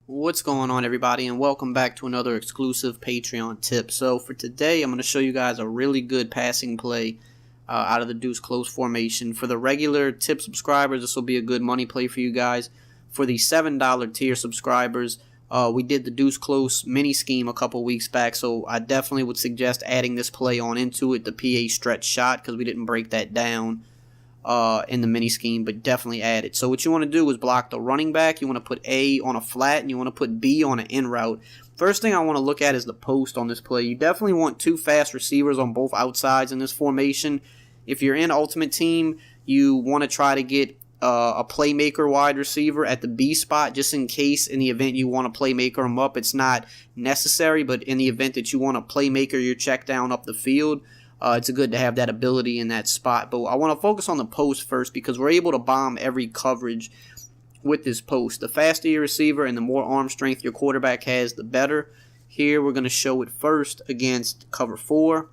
What's going on, everybody, and welcome back to another exclusive Patreon tip. So for today, I'm going to show you guys a really good passing play out of the Deuce close formation. For the regular tip subscribers, this will be a good money play for you guys. For the $7 tier subscribers, we did the Deuce close mini scheme a couple weeks back, so I definitely would suggest adding this play on into it, the PA stretch shot, because we didn't break that down in the mini scheme, but definitely add it. So what you want to do is block the running back. You want to put A on a flat, and you want to put B on an in route. First thing I want to look at is the post on this play. You definitely want two fast receivers on both outsides in this formation. If you're in Ultimate Team, you want to try to get a playmaker wide receiver at the B spot, just in case in the event you want to playmaker him up. It's not necessary, but in the event that you want to playmaker your check down up the field, it's good to have that ability in that spot. But I want to focus on the post first because we're able to bomb every coverage with this post. The faster your receiver and the more arm strength your quarterback has, the better. Here we're going to show it first against cover 4.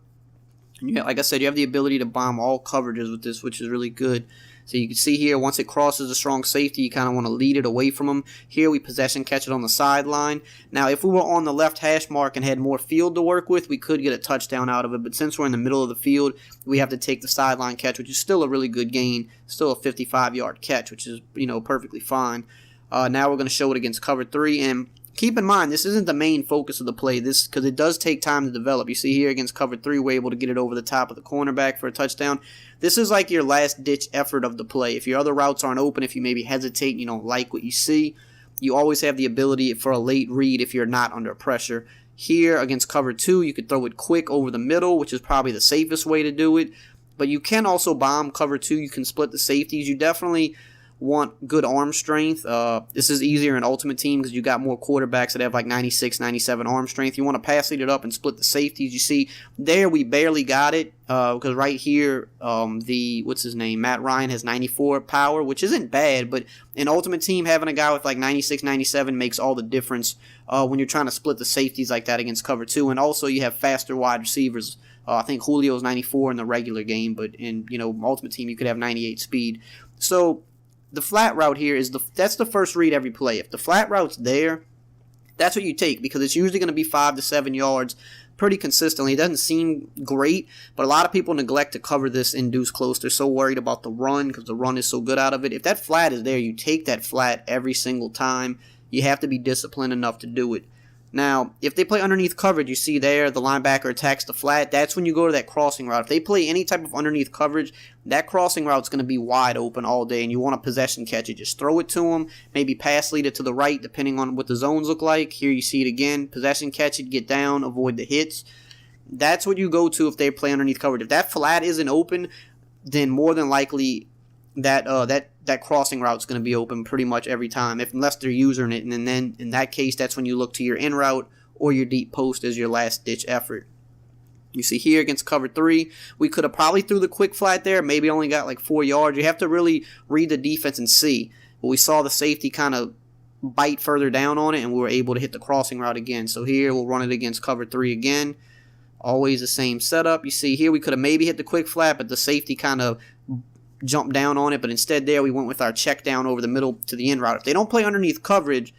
And like I said, you have the ability to bomb all coverages with this, which is really good. So you can see here, once it crosses a strong safety, you kind of want to lead it away from them. Here we possession catch it on the sideline. Now, if we were on the left hash mark and had more field to work with, we could get a touchdown out of it. But since we're in the middle of the field, we have to take the sideline catch, which is still a really good gain. Still a 55-yard catch, which is, perfectly fine. Now we're going to show it against cover 3. And keep in mind, this isn't the main focus of the play, because it does take time to develop. You see here against cover 3, we're able to get it over the top of the cornerback for a touchdown. This is like your last-ditch effort of the play. If your other routes aren't open, if you maybe hesitate and you don't like what you see, you always have the ability for a late read if you're not under pressure. Here against cover 2, you could throw it quick over the middle, which is probably the safest way to do it. But you can also bomb cover 2. You can split the safeties. You definitely want good arm strength. This is easier in Ultimate Team because you got more quarterbacks that have like 96, 97 arm strength. You want to pass lead it up and split the safeties. You see there we barely got it because right here Matt Ryan has 94 power, which isn't bad, but in Ultimate Team having a guy with like 96, 97 makes all the difference when you're trying to split the safeties like that against cover 2. And also you have faster wide receivers. I think Julio's 94 in the regular game, but in Ultimate Team you could have 98 speed. So the flat route here that's the first read every play. If the flat route's there, that's what you take because it's usually going to be 5 to 7 yards pretty consistently. It doesn't seem great, but a lot of people neglect to cover this in Deuce close. They're so worried about the run because the run is so good out of it. If that flat is there, you take that flat every single time. You have to be disciplined enough to do it. Now, if they play underneath coverage, you see there the linebacker attacks the flat. That's when you go to that crossing route. If they play any type of underneath coverage, that crossing route's going to be wide open all day, and you want to possession catch it. Just throw it to them, maybe pass lead it to the right, depending on what the zones look like. Here you see it again. Possession catch it, get down, avoid the hits. That's what you go to if they play underneath coverage. If that flat isn't open, then more than likely that crossing route is going to be open pretty much every time, unless they're using it. And then in that case, that's when you look to your in route or your deep post as your last ditch effort. You see here against cover 3, we could have probably threw the quick flat there, maybe only got like 4 yards. You have to really read the defense and see. But we saw the safety kind of bite further down on it, and we were able to hit the crossing route again. So here we'll run it against cover 3 again. Always the same setup. You see here we could have maybe hit the quick flat, but the safety kind of jump down on it, but instead there we went with our check down over the middle to the in route. If they don't play underneath coverage,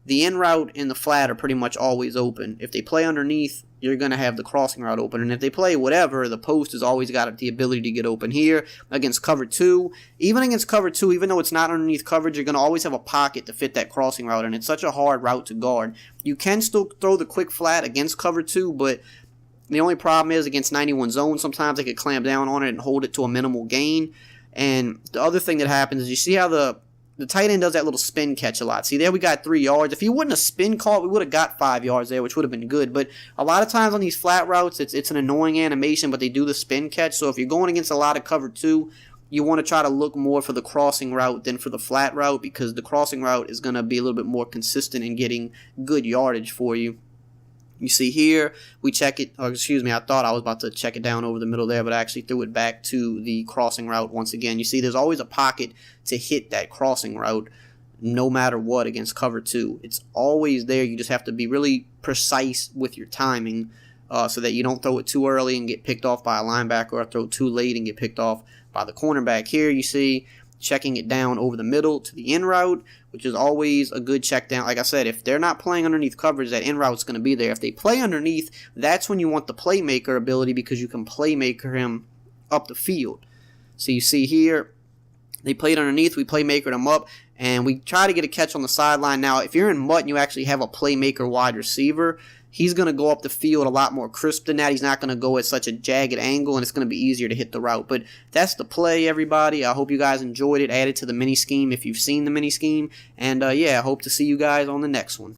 the in route and the flat are pretty much always open. If they play underneath, you're going to have the crossing route open. And if they play whatever, the post has always got the ability to get open. Here against cover 2, even against cover 2, even though it's not underneath coverage, you're going to always have a pocket to fit that crossing route, and it's such a hard route to guard. You can still throw the quick flat against cover 2, but the only problem is against 91 zone, sometimes they could clamp down on it and hold it to a minimal gain. And the other thing that happens is you see how the tight end does that little spin catch a lot. See, there we got 3 yards. If he wouldn't have spin caught, we would have got 5 yards there, which would have been good. But a lot of times on these flat routes, it's an annoying animation, but they do the spin catch. So if you're going against a lot of cover 2, you want to try to look more for the crossing route than for the flat route, because the crossing route is going to be a little bit more consistent in getting good yardage for you. You see here, we check it, I thought I was about to check it down over the middle there, but I actually threw it back to the crossing route once again. You see there's always a pocket to hit that crossing route no matter what against cover 2. It's always there. You just have to be really precise with your timing so that you don't throw it too early and get picked off by a linebacker, or throw it too late and get picked off by the cornerback. Here you see checking it down over the middle to the in route, which is always a good check down. Like I said, if they're not playing underneath coverage, that in route's going to be there. If they play underneath, that's when you want the playmaker ability, because you can playmaker him up the field. So you see here, they played underneath, we playmakered them up, and we try to get a catch on the sideline. Now, if you're in MUT and you actually have a playmaker wide receiver, he's going to go up the field a lot more crisp than that. He's not going to go at such a jagged angle, and it's going to be easier to hit the route. But that's the play, everybody. I hope you guys enjoyed it. Add it to the mini scheme if you've seen the mini scheme. And, yeah, I hope to see you guys on the next one.